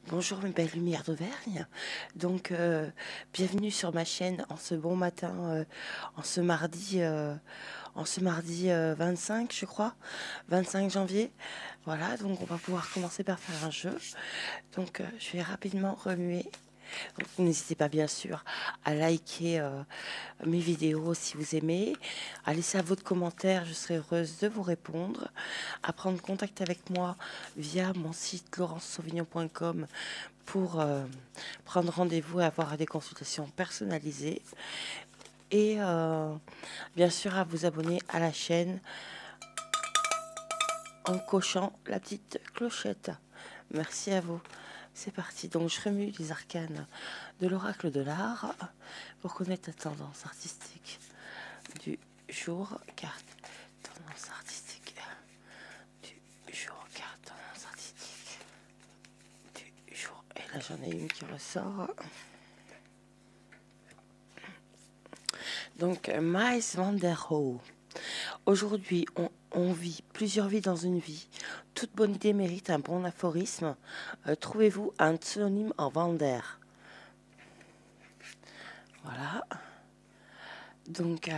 Bonjour mes belles lumières d'Auvergne. Donc bienvenue sur ma chaîne en ce bon matin, en ce mardi 25 je crois, 25 janvier. Voilà, donc on va pouvoir commencer par faire un jeu. Donc je vais rapidement remuer. Donc, n'hésitez pas bien sûr à liker mes vidéos si vous aimez, à laisser votre commentaire, je serai heureuse de vous répondre, à prendre contact avec moi via mon site laurencesauvignon.com pour prendre rendez-vous et avoir des consultations personnalisées, et bien sûr à vous abonner à la chaîne en cochant la petite clochette. Merci à vous. C'est parti. Donc je remue les arcanes de l'oracle de l'art pour connaître la tendance artistique du jour. Carte tendance artistique du jour. Carte tendance artistique du jour. Et là j'en ai une qui ressort. Donc Miles van der Rohe. Aujourd'hui, on vit plusieurs vies dans une vie. Toute bonne idée mérite un bon aphorisme. Trouvez-vous un synonyme en van der. Voilà. Donc,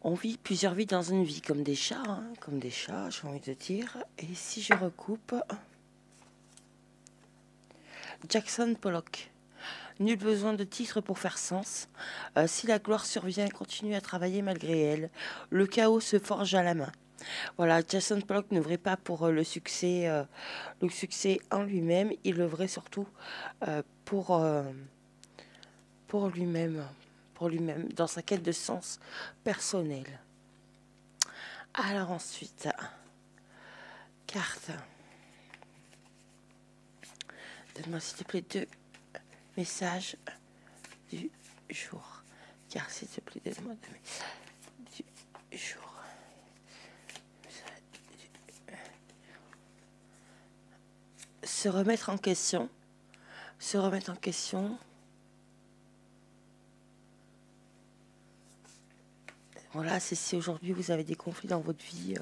on vit plusieurs vies dans une vie, comme des chats, hein, comme des chats, j'ai envie de dire. Et si je recoupe, Jackson Pollock. Nul besoin de titre pour faire sens. Si la gloire survient, continue à travailler malgré elle. Le chaos se forge à la main. Voilà, Jackson Pollock n'œuvrait pas pour le succès en lui-même. Il œuvrait surtout pour lui-même, dans sa quête de sens personnel. Alors ensuite, carte. Donne-moi s'il te plaît 2 messages du jour. Car s'il te plaît, donne-moi 2 messages du jour. Se remettre en question. Se remettre en question. Voilà, c'est si aujourd'hui vous avez des conflits dans votre vie.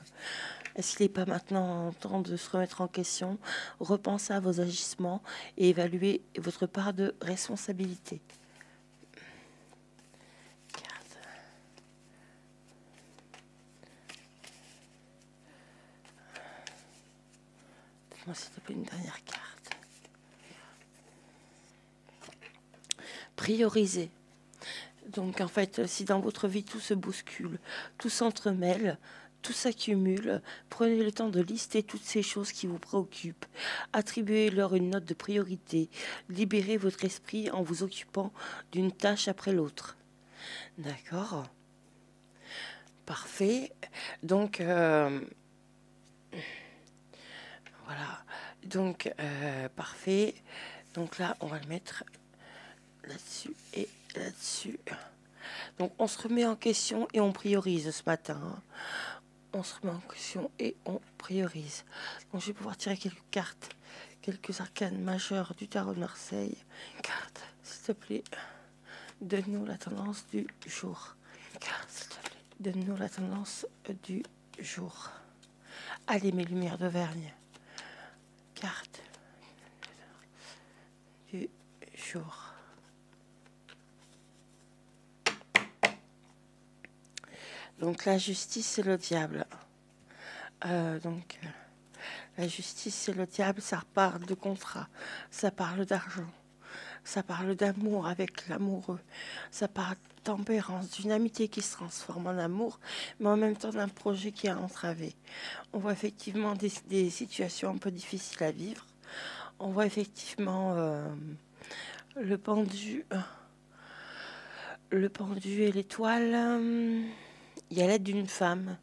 Est-ce qu'il n'est pas maintenant temps de se remettre en question, repenser à vos agissements et évaluer votre part de responsabilité? Carte. Donne-moi s'il te plaît une dernière carte. Prioriser. Donc en fait, si dans votre vie tout se bouscule, tout s'entremêle, tout s'accumule, prenez le temps de lister toutes ces choses qui vous préoccupent. Attribuez-leur une note de priorité. Libérez votre esprit en vous occupant d'une tâche après l'autre. D'accord? Parfait. Donc, voilà. Donc, parfait. Donc là, on va le mettre là-dessus et là-dessus. Donc, on se remet en question et on priorise ce matin. Hein. On se remet en question et on priorise. Donc, je vais pouvoir tirer quelques cartes, quelques arcanes majeures du tarot de Marseille. Carte, s'il te plaît, donne-nous la tendance du jour. Carte, s'il te plaît, donne-nous la tendance du jour. Allez, mes lumières d'Auvergne. Carte du jour. Donc la justice, c'est le diable. La justice, c'est le diable, ça parle de contrat, ça parle d'argent, ça parle d'amour avec l'amoureux, ça parle de tempérance, d'une amitié qui se transforme en amour, mais en même temps d'un projet qui est entravé. On voit effectivement des situations un peu difficiles à vivre. On voit effectivement le pendu et l'étoile. Il y a l'aide d'une femme.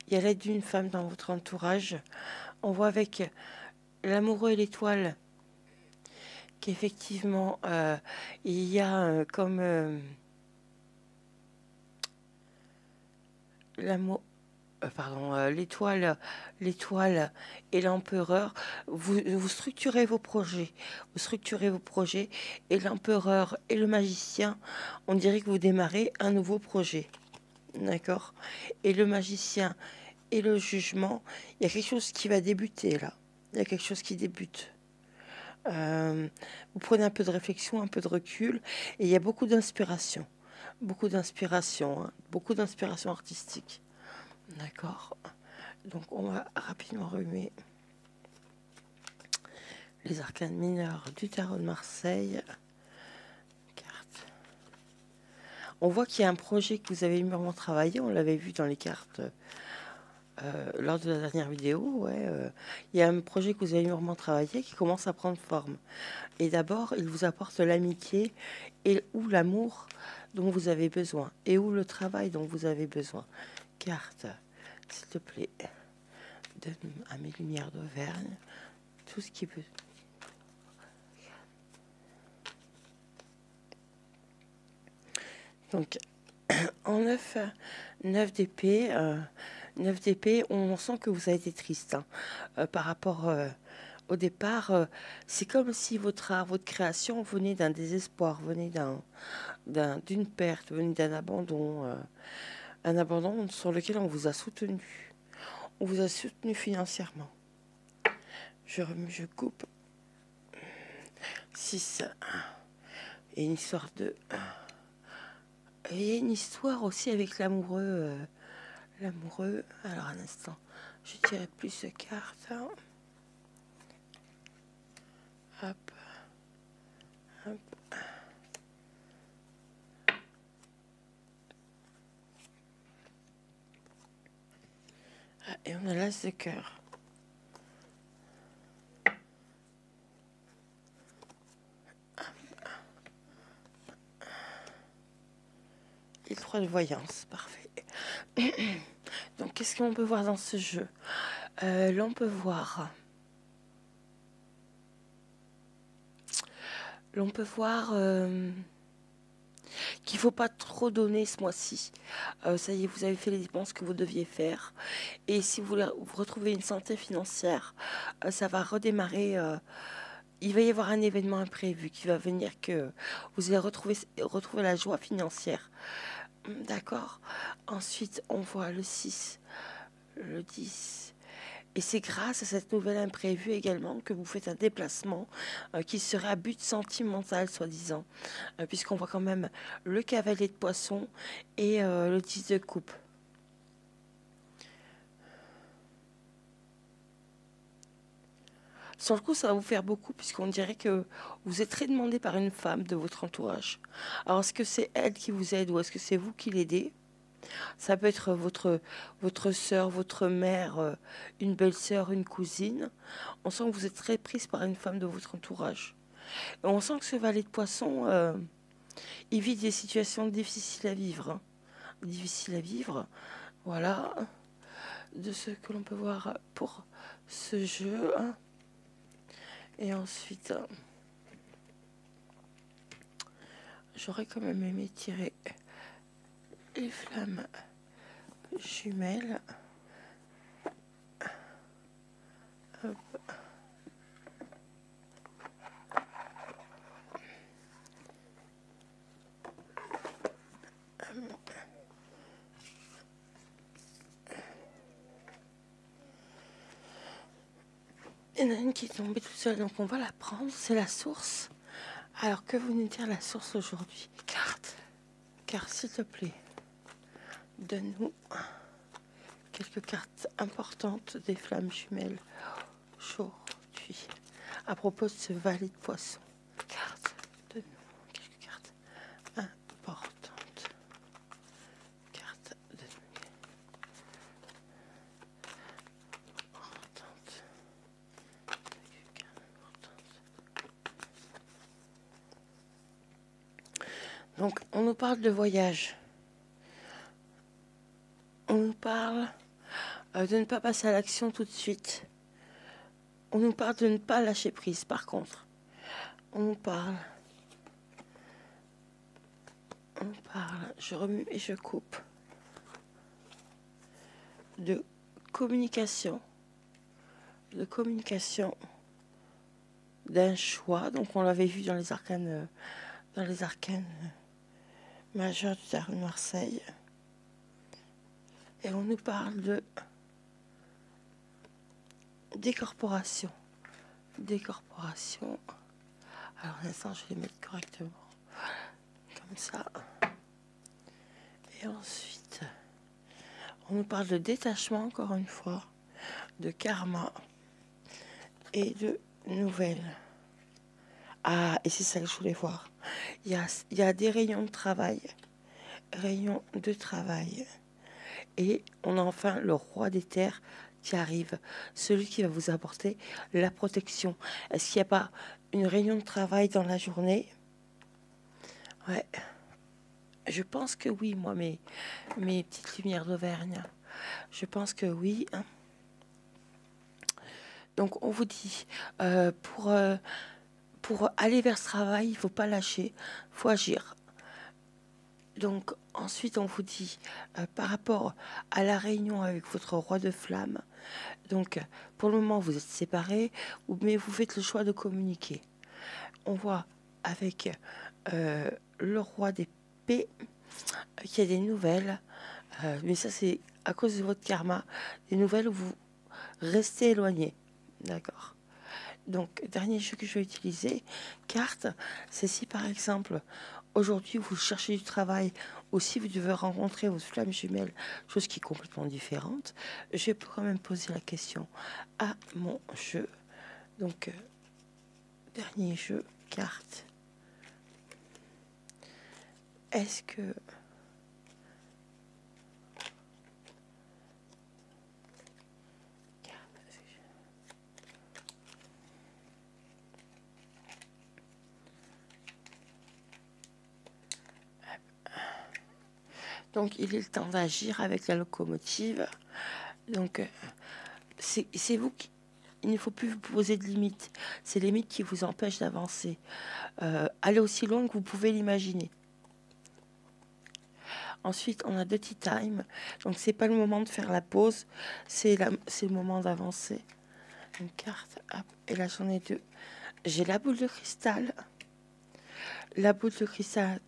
Il y a l'aide d'une femme dans votre entourage. On voit avec l'amoureux et l'étoile qu'effectivement, il y a comme l'amour... l'étoile et l'empereur, vous structurez vos projets. Vous structurez vos projets. Et l'empereur et le magicien, on dirait que vous démarrez un nouveau projet. D'accord? Et le magicien et le jugement, il y a quelque chose qui va débuter là. Il y a quelque chose qui débute. Vous prenez un peu de réflexion, un peu de recul, et il y a beaucoup d'inspiration. Beaucoup d'inspiration, hein, beaucoup d'inspiration artistique. D'accord. Donc on va rapidement remuer les arcanes mineurs du tarot de Marseille. Carte. On voit qu'il y a un projet que vous avez mûrement travaillé, on l'avait vu dans les cartes lors de la dernière vidéo. Ouais, il y a un projet que vous avez mûrement travaillé qui commence à prendre forme. Et d'abord, il vous apporte l'amitié et ou l'amour dont vous avez besoin, et ou le travail dont vous avez besoin. Carte, s'il te plaît, donne à mes lumières d'Auvergne tout ce qui peut. Donc, en 9 d'épée, 9 d'épée, on sent que vous avez été triste hein, par rapport au départ. C'est comme si votre création venait d'un désespoir, venait d'une perte, venait d'un abandon. Un abandon sur lequel on vous a soutenu. On vous a soutenu financièrement. Je remue, je coupe. 6. Et une histoire de... Et il y a une histoire aussi avec l'amoureux. L'amoureux. Alors, un instant. Je tirerai plus de cartes. Hein. Hop. Hop. Ah, et on a l'as de cœur. Et 3 de voyance. Parfait. Donc, qu'est-ce qu'on peut voir dans ce jeu? Là, on peut voir... L'on peut voir qu'il ne faut pas trop donner ce mois-ci. Ça y est, vous avez fait les dépenses que vous deviez faire. Et si vous retrouvez une santé financière, ça va redémarrer. Il va y avoir un événement imprévu qui va venir que vous allez retrouver la joie financière. D'accord. Ensuite, on voit le 6, le 10. Et c'est grâce à cette nouvelle imprévue également que vous faites un déplacement qui serait à but sentimental, soi-disant. Puisqu'on voit quand même le cavalier de poisson et le 10 de coupe. Sur le coup, ça va vous faire beaucoup, puisqu'on dirait que vous êtes très demandé par une femme de votre entourage. Alors, est-ce que c'est elle qui vous aide ou est-ce que c'est vous qui l'aidez? Ça peut être votre soeur, votre mère, une belle-sœur, une cousine. On sent que vous êtes très prise par une femme de votre entourage. Et on sent que ce valet de poisson, il vit des situations difficiles à vivre. Hein. Difficiles à vivre. Voilà. De ce que l'on peut voir pour ce jeu. Hein. Et ensuite, j'aurais quand même aimé tirer les flammes jumelles. Hop. Il y en a une qui est tombée toute seule, donc on va la prendre. C'est la source. Alors, que vous nous dire la source aujourd'hui? Carte. Car, s'il te plaît, donne-nous quelques cartes importantes des flammes jumelles aujourd'hui. À propos de ce valet de poisson. Carte. Donne-nous quelques cartes importantes. Carte. Donne-nous importantes. Donc, on nous parle de voyage. On nous parle de ne pas passer à l'action tout de suite. On nous parle de ne pas lâcher prise, par contre. On nous parle, je remue et je coupe, de communication, d'un choix. Donc, on l'avait vu dans les arcanes majeurs du tarot de Marseille. Et on nous parle de décorporation. décorporation. Alors, l'instant, je vais les mettre correctement. Comme ça. Et ensuite, on nous parle de détachement, encore une fois, de karma et de nouvelles. Ah, et c'est ça que je voulais voir. Il y a des rayons de travail. Rayons de travail. Et on a enfin le roi des terres qui arrive. Celui qui va vous apporter la protection. Est-ce qu'il n'y a pas une réunion de travail dans la journée? Ouais. Je pense que oui, moi, mes petites lumières d'Auvergne. Je pense que oui. Hein. Donc, on vous dit, pour aller vers ce travail, il ne faut pas lâcher, il faut agir. Donc, ensuite, on vous dit, par rapport à la réunion avec votre roi de flamme, donc, pour le moment, vous êtes séparés, mais vous faites le choix de communiquer. On voit avec le roi d'épée qu'il y a des nouvelles, mais ça, c'est à cause de votre karma, des nouvelles où vous restez éloigné. D'accord. Donc, dernier jeu que je vais utiliser, carte, c'est si par exemple, aujourd'hui, vous cherchez du travail, ou si vous devez rencontrer votre flamme jumelle, chose qui est complètement différente, je peux quand même poser la question à mon jeu. Donc, dernier jeu, carte. Est-ce que... Donc, il est le temps d'agir avec la locomotive. Donc, c'est vous qui... Il ne faut plus vous poser de limites. C'est les limites qui vous empêchent d'avancer. Allez aussi loin que vous pouvez l'imaginer. Ensuite, on a de tea time. Donc, c'est pas le moment de faire la pause. C'est le moment d'avancer. Une carte. Hop, et là, j'en ai deux. J'ai la boule de cristal. La boule de cristal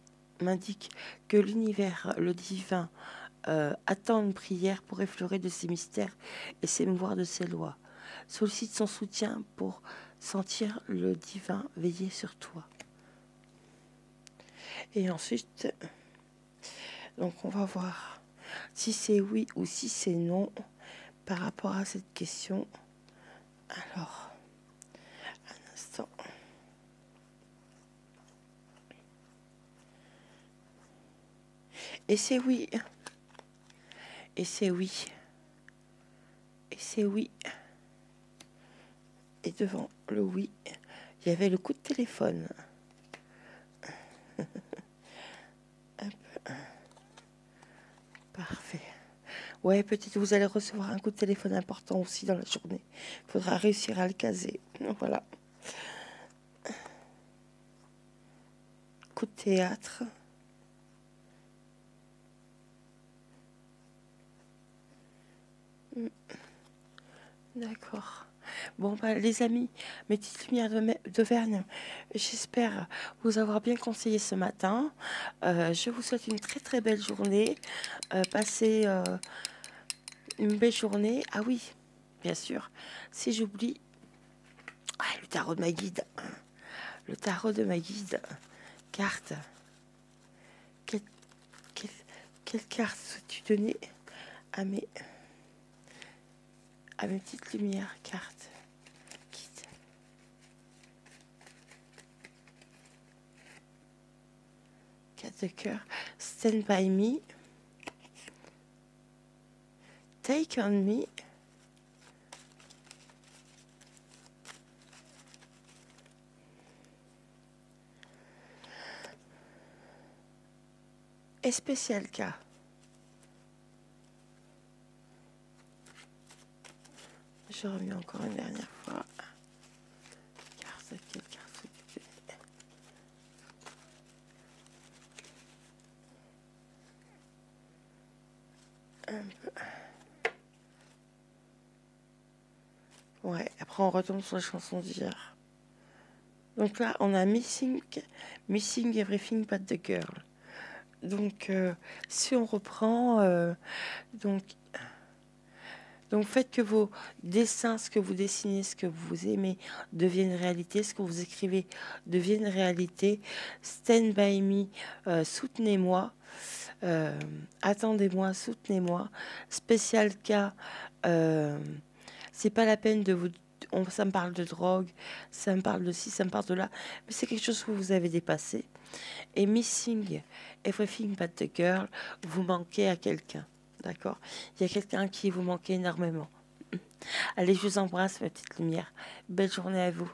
m'indique que l'univers, le divin, attend une prière pour effleurer de ses mystères et s'émouvoir de ses lois. Sollicite son soutien pour sentir le divin veiller sur toi. Et ensuite, donc on va voir si c'est oui ou si c'est non par rapport à cette question. Alors, un instant. Et c'est oui. Et c'est oui. Et c'est oui. Et devant le oui, il y avait le coup de téléphone. Parfait. Ouais, peut-être vous allez recevoir un coup de téléphone important aussi dans la journée. Il faudra réussir à le caser. Voilà. Coup de théâtre. D'accord. Bon, bah, les amis, mes petites lumières d'Auvergne, j'espère vous avoir bien conseillé ce matin. Je vous souhaite une très très belle journée. Passez une belle journée. Ah oui, bien sûr, si j'oublie, le tarot de ma guide. Le tarot de ma guide. Carte. Quelle, quelle carte souhaites-tu donner à mes petites lumières, carte, guide. Quatre de cœur. Stand by me. Take on me. Et spécial cas. Je remets encore une dernière fois. Carte, quelle carte tu un peu. Ouais, après on retombe sur les chansons d'hier. Donc là, on a Missing Everything But the Girl. Donc, si on reprend, donc, Donc faites que vos dessins, ce que vous dessinez, ce que vous aimez deviennent réalité, ce que vous écrivez devienne réalité. Stand by me, soutenez-moi. Attendez-moi, soutenez-moi. Spécial cas, c'est pas la peine de vous. Ça me parle de drogue, ça me parle de ci, ça me parle de là, mais c'est quelque chose que vous avez dépassé. Et missing everything but the girl, vous manquez à quelqu'un, d'accord? Il y a quelqu'un qui vous manque énormément. Allez, je vous embrasse, ma petite lumière. Belle journée à vous.